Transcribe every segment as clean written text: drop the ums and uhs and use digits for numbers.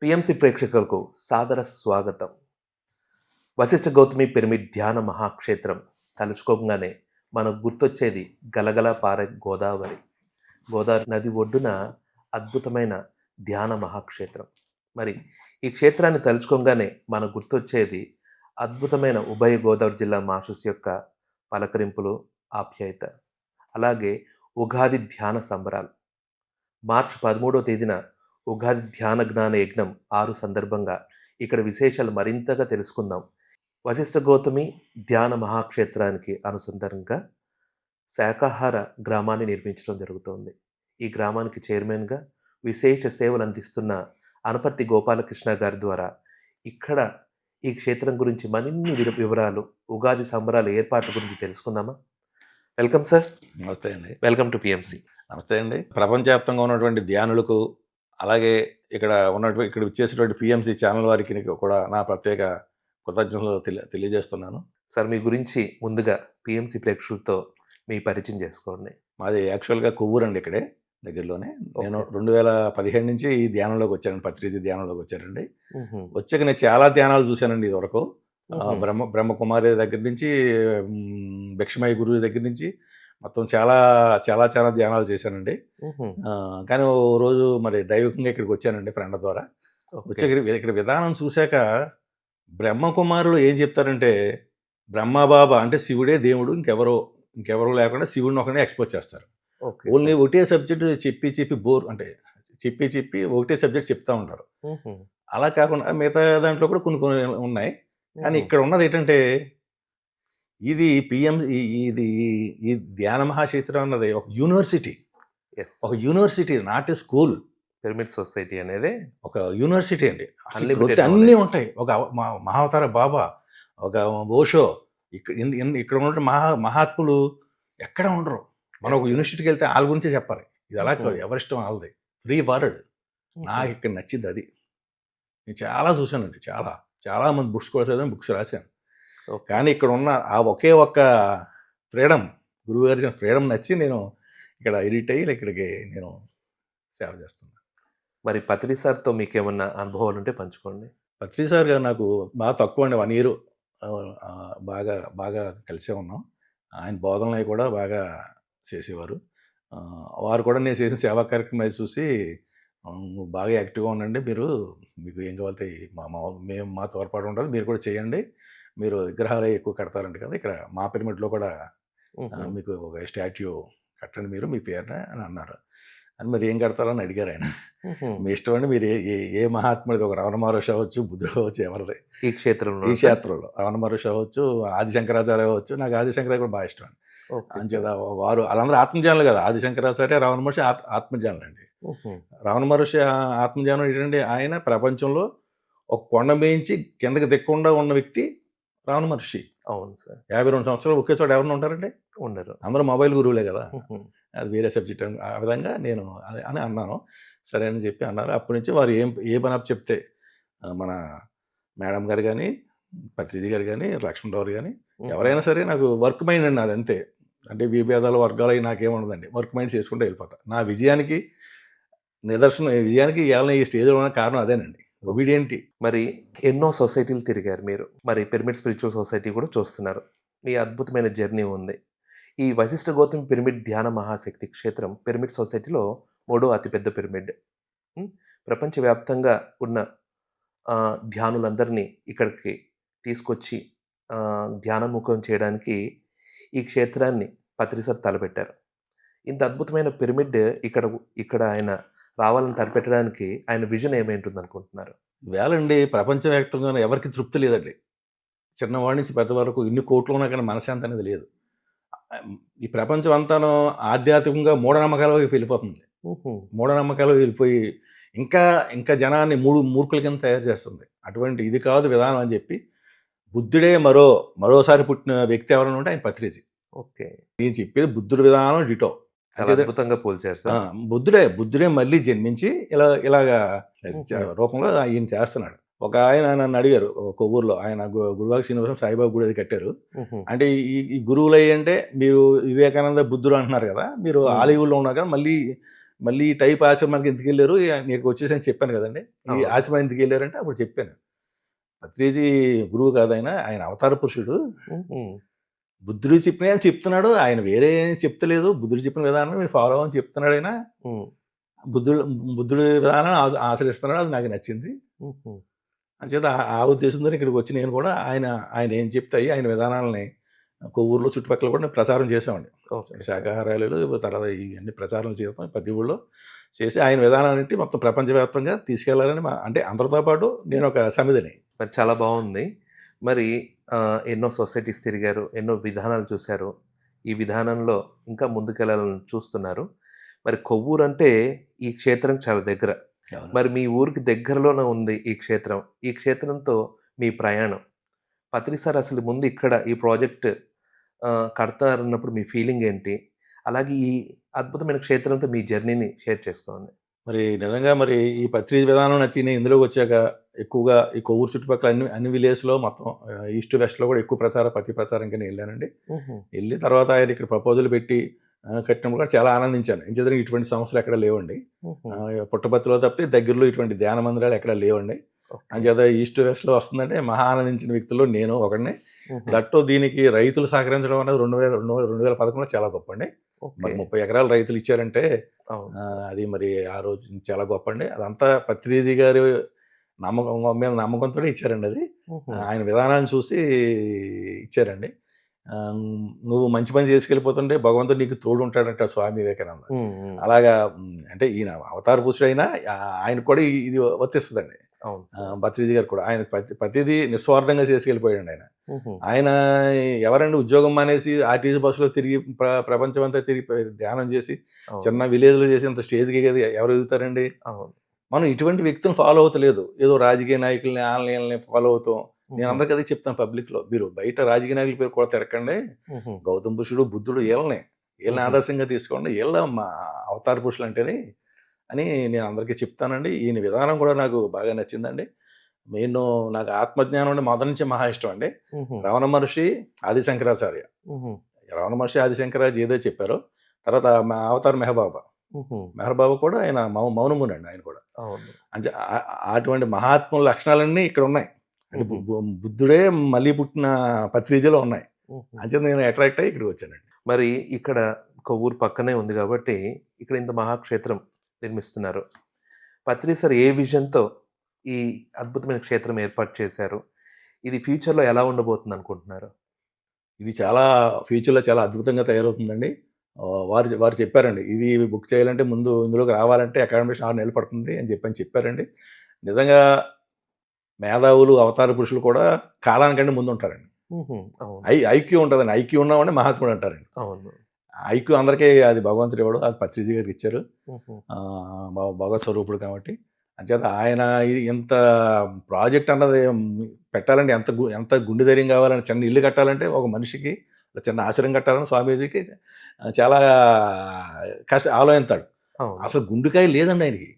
PMC ప్రేక్షకులకు సాదర స్వాగతం. వశిష్ఠ గౌతమి పిరమిడ్ ధ్యాన మహాక్షేత్రం తలుచుకోగానే మనకు గుర్తొచ్చేది గలగల పారే గోదావరి. గోదావరి నది ఒడ్డున అద్భుతమైన ధ్యాన మహాక్షేత్రం. మరి ఈ క్షేత్రాన్ని తలుచుకోగానే మనకు గుర్తొచ్చేది అద్భుతమైన ఉభయ గోదావరి జిల్లా మాస్టర్స్ యొక్క పలకరింపులు, ఆప్యాయత. అలాగే ఉగాది ధ్యాన సంబరాలు. మార్చి 13వ తేదీన ఉగాది ధ్యాన జ్ఞాన యజ్ఞం 6 సందర్భంగా ఇక్కడ విశేషాలు మరింతగా తెలుసుకుందాం. వశిష్ఠ గౌతమి ధ్యాన మహాక్షేత్రానికి అనుసంధానంగా శాకాహార గ్రామాన్ని నిర్మించడం జరుగుతోంది. ఈ గ్రామానికి చైర్మన్గా విశేష సేవలు అందిస్తున్న అనపర్తి గోపాలకృష్ణ గారి ద్వారా ఇక్కడ ఈ క్షేత్రం గురించి మరిన్ని వివరాలు, ఉగాది సంబరాల ఏర్పాట్ల గురించి తెలుసుకుందామా? Welcome sir. నమస్తే అండి. Welcome to PMC. నమస్తే అండి. ప్రపంచవ్యాప్తంగా ఉన్నటువంటి ధ్యానులకు, అలాగే ఇక్కడ వచ్చేసేటువంటి పిఎంసి ఛానల్ వారికి కూడా నా ప్రత్యేక కృతజ్ఞతలు తెలియజేస్తున్నాను. సార్, మీ గురించి ముందుగా పిఎంసి ప్రేక్షకులతో మీ పరిచయం చేసుకోండి. మాది యాక్చువల్గా కొవ్వూరండి, ఇక్కడే దగ్గరలోనే. నేను 2015 నుంచి ఈ ధ్యానంలోకి వచ్చానండి, పత్రిజీ ధ్యానంలోకి వచ్చానండి. వచ్చాక నేను చాలా ధ్యానాలు చూశానండి ఇది వరకు. బ్రహ్మకుమారి దగ్గర నుంచి, భిక్షమయ్య గురువు దగ్గర నుంచి మొత్తం చాలా చాలా చాలా ధ్యానాలు చేశానండి. కానీ ఓ రోజు మరి దైవికంగా ఇక్కడికి వచ్చానండి ఫ్రెండ్ ద్వారా. వచ్చి ఇక్కడ విధానం చూశాక బ్రహ్మకుమారులు ఏం చెప్తారంటే, బ్రహ్మబాబా అంటే శివుడే దేవుడు, ఇంకెవరో లేకుండా శివుడిని ఒకనే ఎక్స్పోజ్ చేస్తారు. ఓన్లీ ఒకటే సబ్జెక్ట్ చెప్పి బోర్, అంటే చెప్పి ఒకటే సబ్జెక్ట్ చెప్తా ఉంటారు. అలా కాకుండా మిగతా దాంట్లో కూడా కొన్ని ఉన్నాయి. కానీ ఇక్కడ ఉన్నది ఏంటంటే, ఇది ఇది ఈ ధ్యాన మహాక్షేత్రం అన్నది ఒక university, not a school. Pyramid society అనేది ఒక యూనివర్సిటీ అండి. అన్నీ ఉంటాయి. ఒక మహావతార బాబా, ఒక ఓషో, ఇక్కడ ఉన్న మహాత్ములు ఎక్కడ ఉండరు. మనం ఒక యూనివర్సిటీకి వెళ్తే వాళ్ళ గురించే చెప్పాలి. ఇది అలా ఎవరిష్టం వాళ్ళది, ఫ్రీ వరల్డ్. నాకు ఇక్కడ నచ్చింది అది. నేను చాలా చూశానండి, చాలా మంది బుక్స్ కూడా బుక్స్ రాశాను. కానీ ఇక్కడ ఉన్న ఆ ఒకే ఒక్క ఫ్రీడమ్, గురువు గారి ఫ్రీడమ్ నచ్చి నేను ఇక్కడ ఎడిట్ అయ్యి ఇక్కడికి నేను సేవ చేస్తున్నాను. మరి పత్రి సార్తో మీకు ఏమన్నా అనుభవాలు ఉంటే పంచుకోండి. పత్రి సార్ గారు నాకు బాగా తక్కువ అండి, 1 year బాగా కలిసే ఉన్నాం. ఆయన బోధనలు కూడా బాగా చేసేవారు. వారు కూడా నేను చేసిన సేవా కార్యక్రమాలు చూసి, బాగా యాక్టివ్గా ఉండండి, మీకు ఏం కావాలంటే మేము మా తోడ్పాటు ఉండాలి, మీరు కూడా చేయండి, మీరు విగ్రహాలు ఎక్కువ కడతారంట కదా, ఇక్కడ మా పిరమిడ్లో కూడా మీకు ఒక స్టాట్యూ కట్టండి మీరు మీ పేరున అని అన్నారు. అని మరి ఏం కడతారని అడిగారు ఆయన. మీ ఇష్టం అండి, మీరు ఏ మహాత్ముడిది, ఒక రమణ మహర్షి అవ్వచ్చు, బుద్ధుడు అవ్వచ్చు, ఎవరిది ఈ క్షేత్రంలో రమణ మహర్షి అవ్వచ్చు, ఆదిశంకరాచార్య అవ్వచ్చు. నాకు ఆదిశంకరాచార్య కూడా బాగా ఇష్టం అండి. అంచేదా వారు వాళ్ళందరూ ఆత్మజ్ఞానులు కదా. ఆదిశంకరాచార్య, రమణ మహర్షి ఆత్మజ్ఞానులు అండి. రమణ మహర్షి ఆత్మజ్ఞానం ఏంటంటే, ఆయన ప్రపంచంలో ఒక కొండ మేయించి కిందకి దిక్కుండా ఉన్న వ్యక్తి రమణ మహర్షి. అవును సార్. 52 సంవత్సరాలు ఒకే చోట ఎవరైనా ఉంటారండి? ఉండరు. అందరూ మొబైల్ గురువులే కదా. అది వేరే సబ్జెక్ట్. ఆ విధంగా నేను అని అన్నాను. సరే అని చెప్పి అన్నారు. అప్పటి నుంచి వారు ఏ పని అప్ చెప్తే, మన మేడం గారు కానీ, పత్రిజీ గారు కానీ, లక్ష్మణరావు కానీ, ఎవరైనా సరే నాకు వర్క్ మైండ్ అండి, అది అంతే. అంటే విభేదాలు వర్గాలు అవి నాకేముండదండి. వర్క్ మైండ్ చేసుకుంటూ వెళ్ళిపోతా. నా విజయానికి ఇవాళ ఈ స్టేజ్లో ఉన్న కారణం అదేనండి, ఒబీడియంటీ. మరి ఎన్నో సొసైటీలు తిరిగారు మీరు, మరి పిరమిడ్ స్పిరిచువల్ సొసైటీ కూడా చూస్తున్నారు. మీ అద్భుతమైన జర్నీ ఉంది. ఈ వశిష్ఠ గౌతమి పిరమిడ్ ధ్యాన మహాశక్తి క్షేత్రం పిరమిడ్ సొసైటీలో 3వ అతిపెద్ద పిరమిడ్. ప్రపంచవ్యాప్తంగా ఉన్న ధ్యానులందరినీ ఇక్కడికి తీసుకొచ్చి ధ్యానముఖం చేయడానికి ఈ క్షేత్రాన్ని పత్రి సార్ తలపెట్టారు. ఇంత అద్భుతమైన పిరమిడ్ ఇక్కడ ఆయన రావాలని తలపెట్టడానికి ఆయన విజన్ ఏమైంటుంది అనుకుంటున్నారు? వేళండి, ప్రపంచవ్యాప్తంగా ఎవరికి తృప్తి లేదండి. చిన్నవాడి నుంచి పెద్ద వరకు ఇన్ని కోట్లు ఉన్నా కానీ మనశ్శాంతి అనేది లేదు. ఈ ప్రపంచం అంతాను ఆధ్యాత్మికంగా మూఢనమ్మకాల వైపు వెళ్ళిపోతుంది. మూఢనమ్మకాలు వెళ్ళిపోయి ఇంకా జనాన్ని మూర్ఖుల కింద తయారు చేస్తుంది. అటువంటి ఇది కాదు విధానం అని చెప్పి, బుద్ధుడే మరోసారి పుట్టిన వ్యక్తి ఎవరైనా ఉంటే ఆయన పత్రిజీ. ఓకే. నేను చెప్పేది బుద్ధుడి విధానం డిటో. అద్భుతంగా పోల్చారు సార్. బుద్ధుడే మళ్ళీ జన్మించి ఇలాగా రూపంలో ఆయన చేస్తున్నాడు. ఒక ఆయన నన్ను అడిగారు, ఒక ఊర్లో ఆయన గురువాక శ్రీనివాసం సాయిబాబా గుడి అది కట్టారు. అంటే ఈ గురువులు అంటే మీరు వివేకానంద బుద్ధుడు అంటున్నారు కదా, మీరు ఆలివుల్లో ఉన్నారు కదా, మళ్ళీ మళ్ళీ ఈ టైప్ ఆశ్రమానికి ఎందుకు వెళ్ళారు, నీకు వచ్చేసి అని చెప్పాను కదండి. ఈ అవును. ఆశ్రమం ఎందుకు వెళ్ళారంటే అప్పుడు చెప్పాను. పత్రిజీ గురువు కాదు, ఆయన అవతార పురుషుడు. హుహు. బుద్ధుడు చెప్పిన ఆయన చెప్తున్నాడు, ఆయన వేరే ఏం చెప్తలేదు. బుద్ధుడు చెప్పిన విధానం మీరు ఫాలో అవ్వని చెప్తున్నాడు ఆయన. హ్మ్. బుద్ధుడి విధానం ఆచరిస్తున్నాడు, అది నాకు నచ్చింది. హుహు. అంచేత ఆ ఉద్దేశంతో ఇక్కడికి వచ్చి నేను కూడా ఆయన ఆయన ఏం చెప్తాయి ఆయన విధానాలని కొవ్వూరులో చుట్టుపక్కల కూడా నేను ప్రచారం చేసామండి. ఓకే. శాకాహారాలు తర్వాత ఇవన్నీ ప్రచారం చేస్తాం ప్రతి ఊళ్ళో చేసి ఆయన విధానాన్ని మొత్తం ప్రపంచవ్యాప్తంగా తీసుకెళ్లాలని అంటే అందరితో పాటు నేను ఒక సమిధిని. మరి చాలా బావుంది. మరి ఎన్నో సొసైటీస్ తిరిగారు. ఎన్నో విధానాలు చూసారు. ఈ విధానంలో ఇంకా ముందుకెళ్ళాలని చూస్తున్నారు. మరి కొవ్వూరంటే ఈ క్షేత్రం చాలా దగ్గర. మరి మీ ఊరికి దగ్గరలోనే ఉంది ఈ క్షేత్రం. ఈ క్షేత్రంతో మీ ప్రయాణం. పత్రి సార్ అసలు ముందు ఇక్కడ ఈ ప్రాజెక్ట్ కడతారన్నప్పుడు మీ ఫీలింగ్ ఏంటి? అలాగే ఈ అద్భుతమైన క్షేత్రంతో మీ జర్నీని షేర్ చేసుకోండి. మరి నిజంగా మరి ఈ పత్రి విధానం నచ్చి నేను ఇందులోకి వచ్చాక ఎక్కువగా ఈ కొవ్వూరు చుట్టుపక్కల అన్ని విలేజ్లో మొత్తం ఈస్ట్ వెస్ట్లో కూడా ఎక్కువ పత్రి ప్రచారంగా నేను వెళ్ళానండి. హుహు. వెళ్ళి తర్వాత ఆయన ఇక్కడ ప్రపోజల్ పెట్టి కట్టినప్పుడు కూడా చాలా ఆనందించాను. ఎందుకంటే ఇటువంటి సమస్యలు ఎక్కడ లేవండి. హుహు. పుట్టపర్తిలో తప్పితే దగ్గరలో ఇటువంటి ధ్యాన మందిరాలు ఎక్కడ లేవండి. ఓకే. అంచేత ఈస్ట్ వెస్ట్లో వస్తుందంటే మహా ఆనందించిన వ్యక్తుల్లో నేను ఒకడిని. హుహు. దట్టు దీనికి రైతులు సహకరించడం అనేది 2011లో చాలా గొప్ప అండి. మరి ఓకే. 30 ఎకరాలు రైతులు ఇచ్చారంటే అవును. అది మరి ఆ రోజు చాలా గొప్ప అండి. అదంతా పత్రిజీ గారి మీద నమ్మకంతోనే ఇచ్చారండి అది. హుహు. ఆయన విధానాన్ని చూసి ఇచ్చారండి. నువ్వు మంచి పని చేసుకెళ్ళిపోతుంటే భగవంతుడు నీకు తోడు ఉంటాడంట స్వామి వివేకానంద. హ్మ్. హ్మ్. అలాగా అంటే ఈయన అవతార పురుషుడైనా ఆయనకు కూడా ఇది వర్తిస్తుందండి. అవును సార్. పత్రిజీ గారు కూడా ఆయన ప్రతిదీ నిస్వార్థంగా చేసుకెళ్ళిపోయాడు ఆయన. హుహు. ఆయన ఎవరండి ఉద్యోగం మానేసి ఆర్టీసీ బస్సులో తిరిగి ప్రపంచం అంతా తిరిగి ధ్యానం చేసి అవును. చిన్న విలేజ్లో చేసి అంత స్టేజ్కి ఎవరు ఎదుగుతారండి? అవును. మనం ఇటువంటి వ్యక్తులను ఫాలో అవుతలేదు. ఏదో రాజకీయ నాయకుల్ని ఆన్లైన్లని ఫాలో అవుతాం. నేను హుహు. అందరికీ అదే చెప్తాను పబ్లిక్లో, మీరు బయట రాజకీయ నాయకుల పేరు కూడా తిరగండి. హుహు. గౌతమ బుద్ధుడు, బుద్ధుడు వీళ్ళని ఆదర్శంగా తీసుకోండి. వీళ్ళ మా అవతార పురుషులు అంటేనే అని నేను అందరికీ చెప్తానండి. ఈయన విధానం కూడా నాకు బాగా నచ్చిందండి. మెయిన్ నాకు ఆత్మజ్ఞానం అంటే మొదటి నుంచి మహా ఇష్టం అండి. హుహు. రమణ మహర్షి, ఆది శంకరాచార్య. హుహు. రమణ మహర్షి, ఆది శంకరాచార్య ఏదో చెప్పారో, తర్వాత అవతార్ మెహబాబా. హుహు. మెహబాబా కూడా ఆయన మౌనమునండి ఆయన కూడా. అవును. అంటే అటువంటి మహాత్ముల లక్షణాలన్నీ ఇక్కడ ఉన్నాయి. అంటే హుహు. బుద్ధుడే మళ్ళీ పుట్టిన పత్రిజలో ఉన్నాయి. హుహు. అంచేత నేను అట్రాక్ట్ అయ్యి ఇక్కడికి వచ్చానండి. మరి ఇక్కడ కొవ్వూరు పక్కనే ఉంది కాబట్టి ఇక్కడ ఇంత మహాక్షేత్రం నిర్మిస్తున్నారు. పత్రి సార్ ఏ విజన్‌తో ఈ అద్భుతమైన క్షేత్రం ఏర్పాటు చేశారు? ఇది ఫ్యూచర్‌లో ఎలా ఉండబోతుందనుకుంటున్నారు? ఇది చాలా ఫ్యూచర్‌లో చాలా అద్భుతంగా తయారవుతుందండి. వారు చెప్పారండి. ఇది బుక్ చేయాలంటే ముందు ఇందులోకి రావాలంటే అకామిడేషన్ 6 నెలలు పడుతుంది అని చెప్పారండి. నిజంగా మేధావులు, అవతార పురుషులు కూడా కాలానికంటే ముందుంటారండి. హుహు. అవును. ఐక్యూ ఉంటదండి. ఐక్యూ ఉన్నవాడిని మహాత్ముడు అంటారండి. అవును. ఐక్యూ అందరికీ అది భగవంతుడు ఇవ్వడు. అది పత్రిజీ గారికి ఇచ్చారు. హుహు. భగవత్ స్వరూపుడు కాబట్టి. అంచేత ఆయన ఇంత ప్రాజెక్ట్ అన్నది పెట్టాలంటే ఎంత గుండె ధైర్యం కావాలని, చిన్న ఇల్లు కట్టాలంటే ఒక మనిషికి చిన్న ఆశ్రయం కట్టాలని స్వామీజీకి చాలా ఆలోచిస్తాడు. అవును. అసలు గుండెకాయ లేదండి ఆయనకి.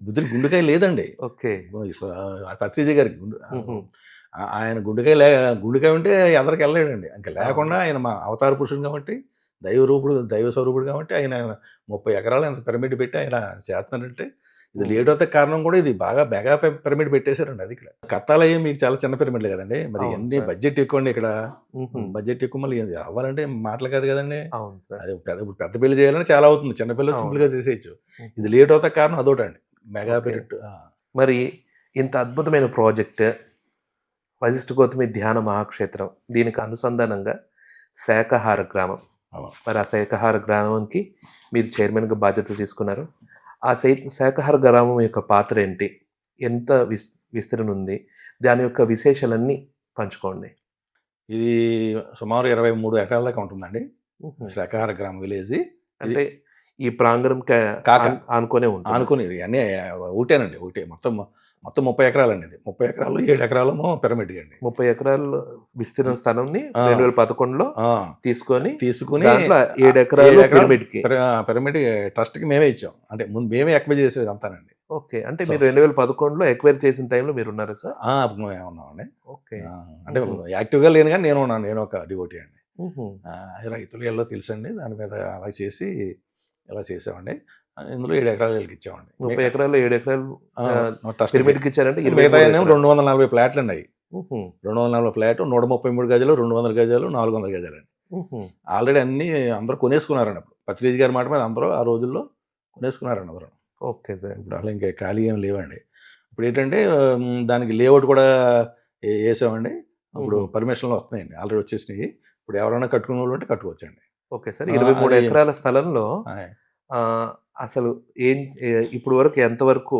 బుద్ధుడికి గుండెకాయ లేదండి. ఓకే. పత్రిజీ గారికి హుహు. ఆయన గుండెకాయ ఉంటే ఎదరికి వెళ్ళలేడండి. ఇంకా లేకుండా ఆయన మా అవతార పురుషుడు కాబట్టి దైవ స్వరూపుడు కాబట్టి ఆయన 30 ఎకరాలు ఎంత పిరమిడ్ పెట్టి ఆయన చేస్తున్నారంటే ఇది లేట్ అవుతే కారణం కూడా ఇది బాగా మెగా పిరమిడ్ పెట్టేశారండి. అది ఇక్కడ కట్టాలయ్యే మీకు చాలా చిన్న పిరమిడ్లు కదండి. మరి అవును ఎన్ని సార్. బడ్జెట్ ఎక్కువ అండి ఇక్కడ. హుహు. బడ్జెట్ ఎక్కువ మళ్ళీ ఇది అవ్వాలంటే మాటలు కాదు కదండి. అవును సార్. అది పెద్ద పెళ్లి చేయాలంటే చాలా అవుతుంది. చిన్న పిల్లలు అవును. సింపుల్గా చేసేయచ్చు. హుహు. ఇది లేట్ అవుతా కారణం అదొకటండి. Mega okay. పిరమిడ్. మరి ఇంత అద్భుతమైన ప్రాజెక్ట్ వశిష్ఠ గౌతమి ధ్యాన మహాక్షేత్రం దీనికి అనుసంధానంగా శాకాహార గ్రామం. మరి ఆ శాకాహార గ్రామానికి మీరు చైర్మన్‌గా బాధ్యతలు తీసుకున్నారు. ఆ శాకాహార గ్రామం యొక్క పాత్ర ఏంటి? ఎంత విస్తరణ ఉంది? దాని యొక్క విశేషాలన్నీ పంచుకోండి. ఇది సుమారు 23 ఎకరాల దాకా ఉంటుందండి. హుహు. శాకాహార గ్రామం విలేజ్. అంటే ఈ ప్రాంగణం కాక ఆనుకునే ఉంటుంది. ఆనుకుని అన్నీ ఒకటేనండి. ఒకటే మొత్తం 30 ఎకరాలండి ఇది. 30 ఎకరాలు 7 ఎకరాలేమో పిరమిడ్ అండి. 30 ఎకరాలు విస్తీర్ణ స్థలంని ఆ. 2011లో తీసుకొని తీసుకుని దాంట్లో 7 ఎకరాలు పిరమిడ్‌కి. పిరమిడ్ ట్రస్ట్‌కి మేమే ఇచ్చాం. అంటే ముందు మేమే ఎక్వైర్ చేసేది అంతానండి. ఓకే. అంటే మీరు 2011లో ఎక్వైర్ చేసిన టైంలో మీరున్నారా సార్? అప్పుడు మేము ఉన్నామండి. ఓకే. అంటే హుహు. యాక్టివ్‌గా లేను గానీ నేను ఉన్నాను. నేను ఒక డివోటీ అండి. హుహు. రైతులు ఎల్లో తెలుసండి. దాని మీద అలా చేసి ఇలా చేసామండి. ఇందులో 7 ఎకరాలు వీళ్ళకి ఇచ్చామండి. 30 ఎకరాలు 7 ఎకరాలు ట్రస్ట్ పిరమిడ్కి ఇచ్చారంటే మిగతా 23 ఏమో ఎకరాలు. 240 ఫ్లాట్లు అండి అవి. ఉహు, 240 ఫ్లాట్, 133 గజాలు, 200 గజాలు, 400 గజాలండి. ఉహు. ఆల్రెడీ అన్నీ అందరూ కొనేసుకున్నారండి అప్పుడు. పత్రిజీ గారి మాట మీద అందరూ ఆ రోజుల్లో కొనేసుకున్నారండి అందరూ. Okay sir. ఇప్పుడు అలా ఇంకా ఖాళీ ఏం లేవండి. ఇప్పుడు ఏంటంటే దానికి లేఅవుట్ కూడా వేసామండి. అప్పుడు మ్మ్. పర్మిషన్లు వస్తున్నాయండి, ఆల్రెడీ వచ్చేసినాయి. ఇప్పుడు ఎవరైనా కట్టుకునే వాళ్ళు ఉంటే కట్టుకోవచ్చండి. Okay sir. 23 అది ఎకరాల స్థలంలో ఆయ్. అసలు ఇప్పుడు వరకు ఎంతవరకు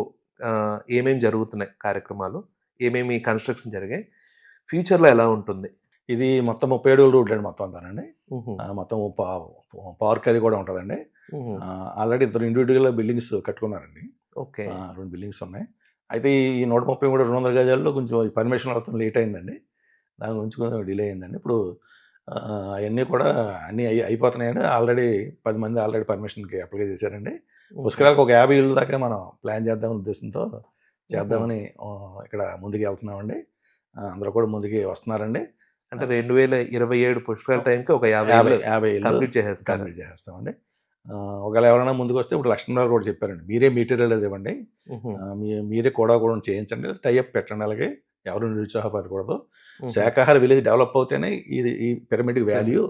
ఏమేమి జరుగుతున్నాయి కార్యక్రమాలు, ఏమేమి కన్స్ట్రక్షన్ జరిగాయి, ఫ్యూచర్లో ఎలా ఉంటుంది? ఇది మొత్తం 30 అడుగుల రోడ్లు అండి మొత్తం అంతానండి. మ్మ్. మొత్తం పార్క్ అది కూడా ఉంటుందండి. మ్మ్. ఆల్రెడీ 2 ఇండివిజువల్ బిల్డింగ్స్ కట్టుకున్నారండి. ఓకే. 2 బిల్డింగ్స్ ఉన్నాయి. అయితే ఈ 130 కూడా 200 గజాల్లో కొంచెం ఈ పర్మిషన్ వస్తుంది, లేట్ అయిందండి. దాని గురించి కొంచెం డిలే అయిందండి. ఇప్పుడు అవన్నీ కూడా అన్నీ అయిపోతున్నాయండి. ఆల్రెడీ 10 మంది ఆల్రెడీ పర్మిషన్కి అప్లై చేశారండి. పుష్కరాలకు ఒక 50 ఇళ్ళు దాకా మనం ప్లాన్ చేద్దామనే ఉద్దేశంతో చేద్దామని ఇక్కడ ముందుకు వెళ్తున్నామండి. అందరూ కూడా ముందుకి వస్తున్నారండి. అంటే 2027 పుష్కరాల టైంకి ఒక 50 50 ఇళ్ళు కంప్లీట్ చేసేస్తారు. కంప్లీట్ చేస్తామండి. ఒకవేళ ఎవరైనా ముందుకు వస్తే ఇప్పుడు లక్ష్మణరావు కూడా చెప్పారండి, మీరే మెటీరియల్ అది ఇవ్వండి, మ్మ్. మీరే కూడా చేయించండి, టైఅప్ పెట్టండి, అలాగే ఎవరు నిరుత్సాహపడకూడదు. మ్మ్. శాకాహార విలేజ్ డెవలప్ అవుతేనే ఈ పిరమిడ్కి వాల్యూ.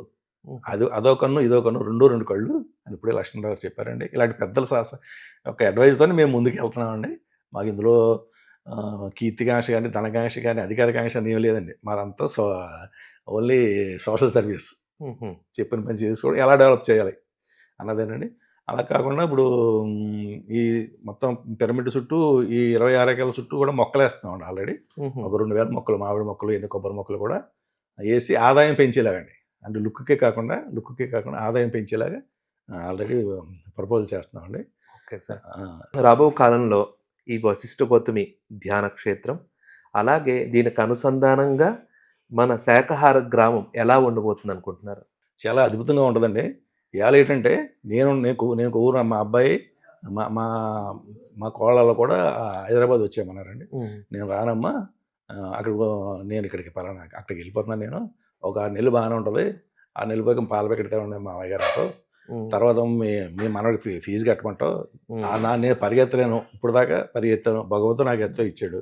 అదో కన్ను ఇదో కన్ను, రెండు కళ్ళు అని ఇప్పుడే లక్ష్మణరావు గారు చెప్పారండి. ఇలాంటి పెద్దల ఒక అడ్వైజ్తో మేము ముందుకు వెళ్తున్నామండి. మాకు ఇందులో కీర్తికాంక్ష కానీ, ధనకాంక్ష కానీ, అధికారకాంక్ష అని ఏం లేదండి. మాదంతా ఓన్లీ సోషల్ సర్వీస్, మ్మ్. చెప్పిన పని చేసుకోవడం, ఎలా డెవలప్ చేయాలి అన్నదేనండి. అలా కాకుండా ఇప్పుడు ఈ మొత్తం పిరమిడ్ చుట్టూ ఈ 26 ఎకరాల చుట్టూ కూడా మొక్కలు వేస్తున్నామండి. ఆల్రెడీ మ్మ్. ఒక 2000 మొక్కలు, మామిడి మొక్కలు, ఎండు కొబ్బరి మొక్కలు కూడా వేసి ఆదాయం పెంచేలాగండి. అంటే లుక్కే కాకుండా ఆదాయం పెంచేలాగా ఆల్రెడీ ప్రపోజల్ చేస్తున్నామండి. Okay sir. రాబో కాలంలో ఈ వశిష్ఠ గౌతమి ధ్యాన క్షేత్రం, అలాగే దీనికి అనుసంధానంగా మన శాకాహార గ్రామం ఎలా ఉండబోతుంది అనుకుంటున్నారు? చాలా అద్భుతంగా ఉంటుందండి. ఇవాళ ఏంటంటే నేను ఊరు మా అబ్బాయి మా మా మా కోళ్ళలో కూడా హైదరాబాద్ వచ్చేయమన్నారండి. నేను రానమ్మా, అక్కడ నేను ఇక్కడికి పలానా అక్కడికి వెళ్ళిపోతున్నాను, నేను ఒక 6 నెలలు బాగానే ఉంటుంది, 6 నెలల పోయి పాల ప్యాకెట్ తేవండి మా అయ్య గారితో, తర్వాత మీ మనవాడికి ఫీజు కట్టమంటావు. నేను పరిగెత్తలేను, ఇప్పుడు దాకా పరిగెత్తాను, భగవంతుడు నాకు ఎంతో ఇచ్చాడు.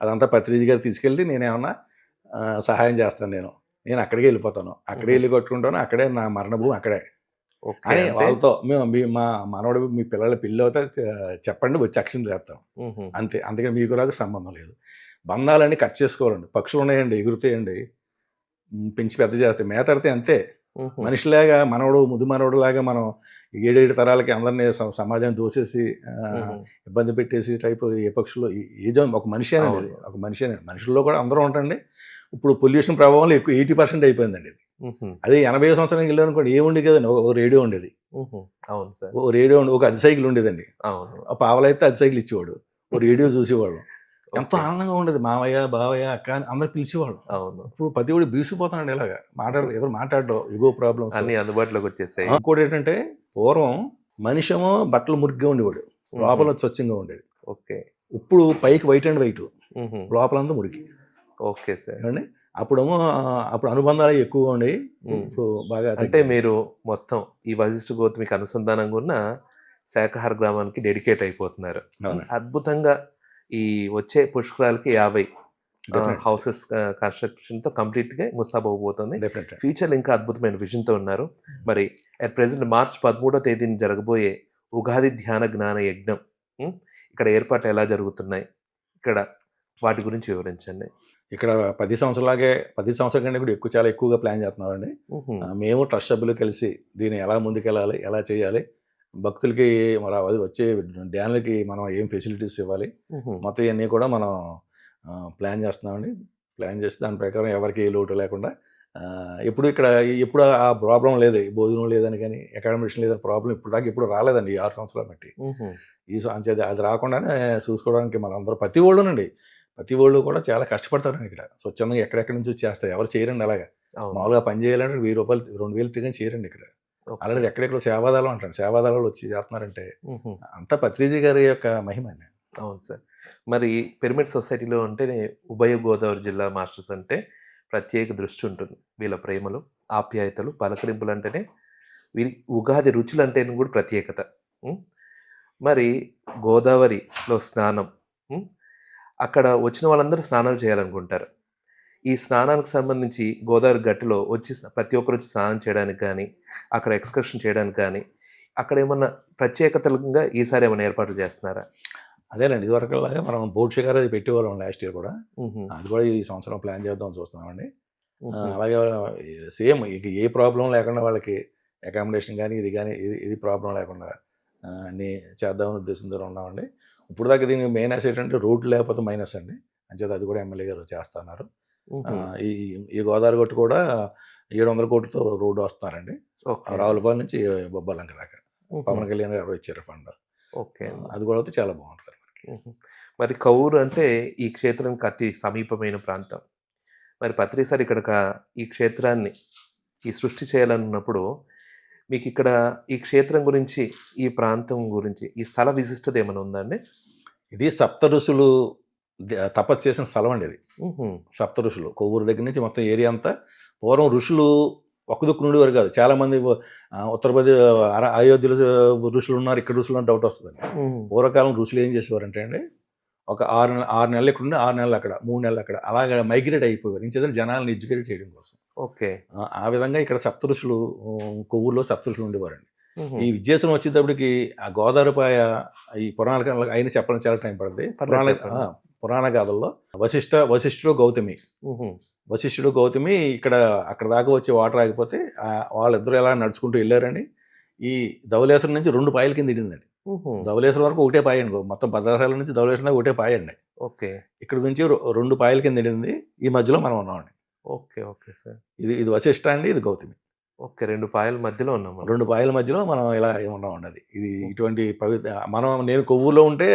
అదంతా పత్రిజీ గారు తీసుకెళ్ళి నేనేమన్నా సహాయం చేస్తాను. నేను అక్కడికే వెళ్ళిపోతాను, అక్కడే ఇల్లు కట్టుకుంటాను, అక్కడే నా మరణ భూమి అక్కడే అని వాళ్ళతో మా మనవడు మీ పిల్లల పెళ్ళి అవుతా చెప్పండి, వచ్చి అక్షరం చేస్తాం అంతే. అందుకని మీకు నాకు సంబంధం లేదు. బంధాలన్నీ కట్ చేసుకోవాలండి. పక్షులు ఉన్నాయండి, ఎగురుతాయండి, పెంచి పెద్ద చేస్తాయి, మేతాడితే అంతే. మనిషిలాగా ముదు మనవడులాగా మనం 7 తరాలకి అందరినీ సమాజాన్ని దోసేసి ఇబ్బంది పెట్టేసి టైపు ఏ పక్షులు ఒక మనిషి అనండి, ఒక మనిషి అనండి. మనుషుల్లో కూడా అందరూ ఉంటాయండి. ఇప్పుడు పొల్యూషన్ ప్రభావంలో ఎక్కువ 80% అయిపోయిందండి ఇది. అదే 80 సంవత్సరానికి వెళ్ళాను అనుకోండి, ఏముండేది కదండి, ఒక రేడియో ఉండేది. అవును సార్. ఓ రేడియో ఉండి, ఒక 10 సైకిల్ ఉండేదండి. అవును. పావలైతే 10 సైకిల్ ఇచ్చేవాడు, ఓ రేడియో చూసేవాళ్ళం. ఎంతో ఆనందంగా ఉండేది. మావయ్య, బావయ్య, అక్క అని అందరు పిలిచేవాళ్ళు. అవును. ఇప్పుడు ప్రతి ఒడు బీసిపోతున్నాడు, ఇలాగా ఎవరు మాట్లాడడం, ఇగో ప్రాబ్లమ్స్ అన్ని అందుబాటులోకి వచ్చేసాయి. ఇంకోటి ఏంటంటే, పూర్వం మనిషేమో బట్టలు మురిగ్గా ఉండేవాడు, లోపల స్వచ్ఛంగా ఉండేది. ఓకే. ఇప్పుడు పైకి వైట్ అండ్ వైట్, లోపలంతా మురికి. Okay sir. ఏమండి, అప్పుడు అనుబంధాలు ఎక్కువగా ఉండేవి, ఇప్పుడు బాగా. అంటే మీరు మొత్తం ఈ వశిష్ఠ గౌతమికి అనుసంధానంగా ఉన్న శాకాహార గ్రామానికి డెడికేట్ అయిపోతున్నారు. అద్భుతంగా ఈ వచ్చే పుష్కరాలకి 50 హౌసెస్ కన్స్ట్రక్షన్తో కంప్లీట్గా ముస్తాబోబోతుంది. ఫ్యూచర్లో ఇంకా అద్భుతమైన విజన్తో ఉన్నారు. మరి అట్ ప్రెసెంట్ మార్చి 13వ తేదీన జరగబోయే ఉగాది ధ్యాన జ్ఞాన యజ్ఞం, ఇక్కడ ఏర్పాట్లు ఎలా జరుగుతున్నాయి, ఇక్కడ వాటి గురించి వివరించండి. ఇక్కడ 10 సంవత్సరాల కంటే కూడా చాలా ఎక్కువగా ప్లాన్ చేస్తున్నామండి. మేము ట్రస్ట్ సభ్యులు కలిసి దీన్ని ఎలా ముందుకెళ్ళాలి, ఎలా చేయాలి, భక్తులకి మరి వచ్చే ధ్యానులకి మనం ఏం ఫెసిలిటీస్ ఇవ్వాలి, మొత్తం ఇవన్నీ కూడా మనం ప్లాన్ చేస్తున్నామండి. ప్లాన్ చేసి దాని ప్రకారం ఎవరికి ఏ లోటు లేకుండా, ఎప్పుడు ఆ ప్రాబ్లం లేదు, భోజనం లేదని కానీ అకామిడేషన్ లేదని ప్రాబ్లం ఇప్పుడు రాలేదండి, ఈ 6 సంవత్సరాలు బట్టి. అది రాకుండానే చూసుకోవడానికి మనందరూ ప్రతి ఒళ్ళు కూడా చాలా కష్టపడతారండి. ఇక్కడ స్వచ్ఛందంగా ఎక్కడెక్కడి నుంచి చేస్తారు, ఎవరు చేయరండి. అలాగా మామూలుగా పని చేయాలంటే 1000 రూపాయలు 2000 తిరిగి చేయరండి. ఇక్కడ అలాగే ఎక్కడెక్కడ సేవాదాలు అంటారు, సేవాదాలు వచ్చి చేస్తున్నారంటే అంతా పత్రిజీ గారి యొక్క మహిమ అండి. అవును సార్. మరి పిరమిడ్ సొసైటీలో అంటేనే ఉభయ గోదావరి జిల్లా మాస్టర్స్ అంటే ప్రత్యేక దృష్టి ఉంటుంది. వీళ్ళ ప్రేమలు, ఆప్యాయతలు, పలకరింపులు అంటేనే, వీరి ఉగాది రుచులు అంటేనే కూడా ప్రత్యేకత. మరి గోదావరిలో స్నానం, ఉమ్, అక్కడ వచ్చిన వాళ్ళందరూ స్నానాలు చేయాలనుకుంటారు. ఈ స్నానానికి సంబంధించి గోదావరి గట్టులో వచ్చి ప్రతి ఒక్కరు వచ్చి స్నానం చేయడానికి కానీ, అక్కడ ఎక్స్కర్షన్ చేయడానికి కానీ, అక్కడ ఏమన్నా ప్రత్యేకతలుగా ఈసారి ఏమైనా ఏర్పాట్లు చేస్తున్నారా? అదేనండి, ఇదివరకులాగా మనం బోట్ షికార్ అది పెట్టేవాళ్ళం లాస్ట్ ఇయర్ కూడా. మ్హూ. అది కూడా ఈ సంవత్సరం ప్లాన్ చేద్దాం చూస్తున్నామండి. మ్హూ. అలాగే సేమ్ ఇక ఏ ప్రాబ్లం లేకుండా వాళ్ళకి అకామిడేషన్ కానీ ఇది కానీ ఇది ప్రాబ్లం లేకుండా అన్నీ చేద్దామని ఉద్దేశంతో ఉన్నామండి. ఇప్పుడు దాకా దీనికి మెయిన్ అసెట్ అంటే రోడ్డు లేకపోతే మైనస్ అండి. అంచేత అది కూడా ఎమ్మెల్యే గారు చేస్తున్నారు. మ్హూ. ఈ ఈ గోదావరి గట్టు కూడా 700 కోట్లతో రోడ్డు వస్తున్నారండి. ఓకే. రావులపాలెం నుంచి బొబ్బలంక దాకా మ్హూ. పవన్ కళ్యాణ్ గారు ఇచ్చారు ఫండ్. ఓకే. అది కూడా అయితే చాలా బాగుంటుంది మనకి. మ్హూ. మరి కౌరు అంటే ఈ క్షేత్రానికి అతి సమీపమైన ప్రాంతం. మరి పత్రి సార్ ఇక్కడ ఈ క్షేత్రాన్ని ఈ సృష్టి చేయాలన్నప్పుడు మీకు ఇక్కడ ఈ క్షేత్రం గురించి, ఈ ప్రాంతం గురించి, ఈ స్థల విశిష్టత ఏమైనా ఉందండి? ఇది సప్త ఋషులు తపస్సు చేసిన స్థలం అండి ఇది. మ్హూ. సప్త ఋషులు కొవ్వూరు దగ్గర నుంచి మొత్తం ఏరియా అంతా పూర్వం ఋషులు ఒక దిక్కు నుండి వారు కాదు, చాలా మంది ఉత్తరప్రదేశ్ అయోధ్యలో ఋషులు ఉన్నారు, ఇక్కడ ఋషులు అని డౌట్ వస్తుందండి. మ్మ్. పూర్వకాలం ఋషులు ఏం చేసేవారంటే అండి, ఒక 6 నెలలు ఇక్కడ ఉండి 6 నెలలు అక్కడ, 3 నెలలు అక్కడ, అలాగే మైగ్రేట్ అయిపోయారు ఇంచేదని జనాలను ఎడ్యుకేట్ చేయడం కోసం. ఓకే. ఆ విధంగా ఇక్కడ సప్త ఋషులు కొవ్వూరులో సప్త ఋషులు ఉండేవారండి. మ్హూ. ఈ విద్యాసనం వచ్చేటప్పటికి ఆ గోదావరిపాయ ఈ పురాణాల అయిన చెప్పడం చాలా టైం పడుతుంది. పర్లేదు చెప్పండి. పురాణ గాథల్లో వశిష్ఠుడు గౌతమి, మ్హూ. వశిష్ఠుడు గౌతమి అక్కడ దాకా వచ్చి వాటర్ ఆగిపోతే వాళ్ళిద్దరూ ఎలా నడుచుకుంటూ వెళ్ళారని ఈ ధవళేశ్వరం నుంచి 2 పాయల కింద ఇడిందండి. మ్హూ. ధవళేశ్వరం వరకు ఒకటే పాయ అండి, మొత్తం భద్రాచలం నుంచి ధవళేశ్వరం దాకా ఒకటే పాయ అండి. ఓకే. ఇక్కడ నుంచి 2 పాయల కింద ఇడింది. ఈ మధ్యలో మనం ఉన్నామండి. ఓకే. Okay sir. ఇది వశిష్ఠ అండి, ఇది గౌతమి. ఓకే. 2 పాయల మధ్యలో ఉన్నాం మనం. 2 పాయల మధ్యలో మనం ఇలా ఉన్నామండి. అది ఇది ఇటువంటి నేను కొవ్వూరులో ఉంటే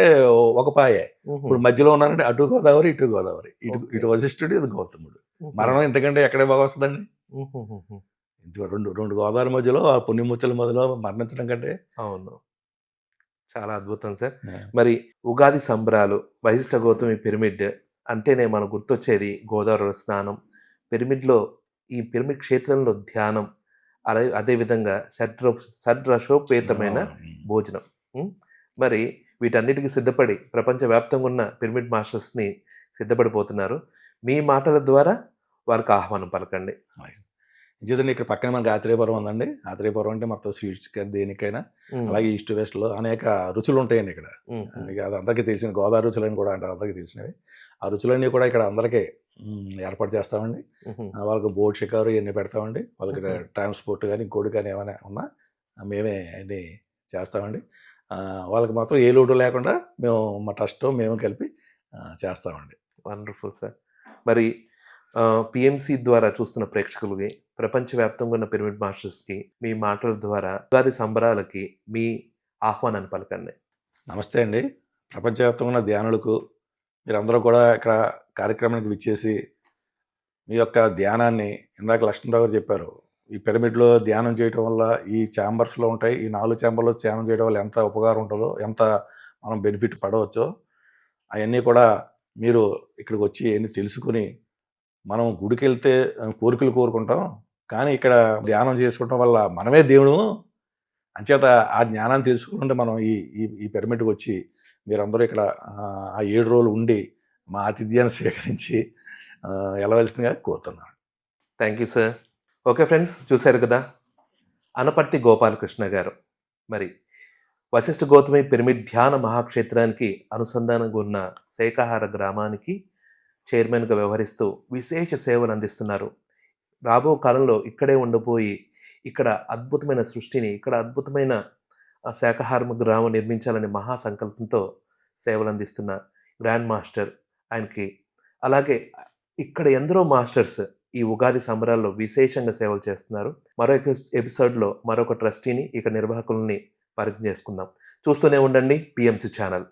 ఒక పాయే, మ్హూ. ఇప్పుడు మధ్యలో ఉన్నానంటే అటు గోదావరి ఇటు గోదావరి, ఓకే. ఇటు వశిష్ఠుడు ఇది గౌతముడు. మ్హూ. మరణం ఇంతకంటే ఎక్కడే బాగా వస్తుందండి. మ్హూ. రెండు గోదావరి మధ్యలో ఆ పుణ్యమూర్తుల మధ్యలో మరణించడం కంటే. అవును. చాలా అద్భుతం సార్. మరి ఉగాది సంబరాలు, వశిష్ఠ గౌతమి పిరమిడ్ అంటేనే మనకు గుర్తొచ్చేది గోదావరి స్నానం, పిరమిడ్లో ఈ పిరమిడ్ క్షేత్రంలో ధ్యానం, అదేవిధంగా షడ్రసోపేతమైన భోజనం. మరి వీటన్నిటికీ సిద్ధపడి ప్రపంచవ్యాప్తంగా ఉన్న పిరమిడ్ మాస్టర్స్ని సిద్ధపడిపోతున్నారు. మీ మాటల ద్వారా వారికి ఆహ్వానం పలకండి. ఇంకేదండి, ఇక్కడ పక్కన మనకి ఆత్రేయపురం ఉందండి. ఆత్రేయపురం అంటే మొత్తం స్వీట్స్ దేనికైనా, అలాగే ఈస్ట్ వెస్ట్లో అనేక రుచులు ఉంటాయండి ఇక్కడ. ఇక అది అందరికీ తెలిసిన గోదావరి రుచులని కూడా అంటారు, అందరికీ తెలిసినవి. ఆ రుచులన్నీ కూడా ఇక్కడ అందరికీ ఏర్పాటు చేస్తామండి. వాళ్ళకి బోట్ షికారు ఇవన్నీ పెడతామండి. వాళ్ళకి ట్రాన్స్పోర్ట్ కానీ ఇంకోటి కానీ ఏమైనా ఉన్నా మేమే అన్నీ చేస్తామండి. వాళ్ళకి మాత్రం ఏ లోటు లేకుండా మేము మా ట్రస్ట్తో మేము కలిపి చేస్తామండి. Wonderful sir. మరి పిఎంసి ద్వారా చూస్తున్న ప్రేక్షకులకి, ప్రపంచవ్యాప్తంగా ఉన్న పిరమిడ్ మాస్టర్స్కి మీ మాటల ద్వారా ఉగాది సంబరాలకి మీ ఆహ్వానాన్ని పలకండి. నమస్తే అండి. ప్రపంచవ్యాప్తంగా ఉన్న ధ్యానులకు మీరందరూ కూడా ఇక్కడ కార్యక్రమానికి విచ్చేసి మీ యొక్క ధ్యానాన్ని, ఇందాక లక్ష్మణరావు గారు చెప్పారు, ఈ పిరమిడ్లో ధ్యానం చేయడం వల్ల ఈ ఛాంబర్స్లో ఉంటాయి, ఈ 4 ఛాంబర్లో ధ్యానం చేయడం వల్ల ఎంత ఉపకారం ఉంటుందో, ఎంత మనం బెనిఫిట్ పడవచ్చో అవన్నీ కూడా మీరు ఇక్కడికి వచ్చి అవన్నీ తెలుసుకుని, మనం గుడికి వెళ్తే కోరికలు కోరుకుంటాం, కానీ ఇక్కడ ధ్యానం చేసుకోవడం వల్ల మనమే దేవుడు. అంచేత ఆ జ్ఞానాన్ని తెలుసుకుంటే మనం ఈ పిరమిడ్కి వచ్చి మీరందరూ ఇక్కడ ఆ 7 రోజులు ఉండి మా ఆతిథ్యాన్ని స్వీకరించి వెళ్ళవలసిందిగా కోరుతున్నాను. Thank you sir. Okay friends, చూశారు కదా అనపర్తి గోపాలకృష్ణ గారు. మరి వశిష్ఠ గౌతమి పిరమిడ్ ధ్యాన మహాక్షేత్రానికి అనుసంధానంగా ఉన్న శేఖాహార గ్రామానికి చైర్మన్గా వ్యవహరిస్తూ విశేష సేవలు అందిస్తున్నారు. రాబో కాలంలో ఇక్కడే ఉండిపోయి ఇక్కడ అద్భుతమైన సృష్టిని, ఇక్కడ అద్భుతమైన శాకాహార గ్రామం నిర్మించాలనే మహాసంకల్పంతో సేవలు అందిస్తున్న గ్రాండ్ మాస్టర్ ఆయనకి, అలాగే ఇక్కడ ఎందరో మాస్టర్స్ ఈ ఉగాది సంబరాల్లో విశేషంగా సేవలు చేస్తున్నారు. మరొక ఎపిసోడ్లో మరొక ట్రస్టీని, ఇక నిర్వాహకుల్ని పరిచయం చేసుకుందాం. చూస్తూనే ఉండండి పిఎంసి ఛానల్.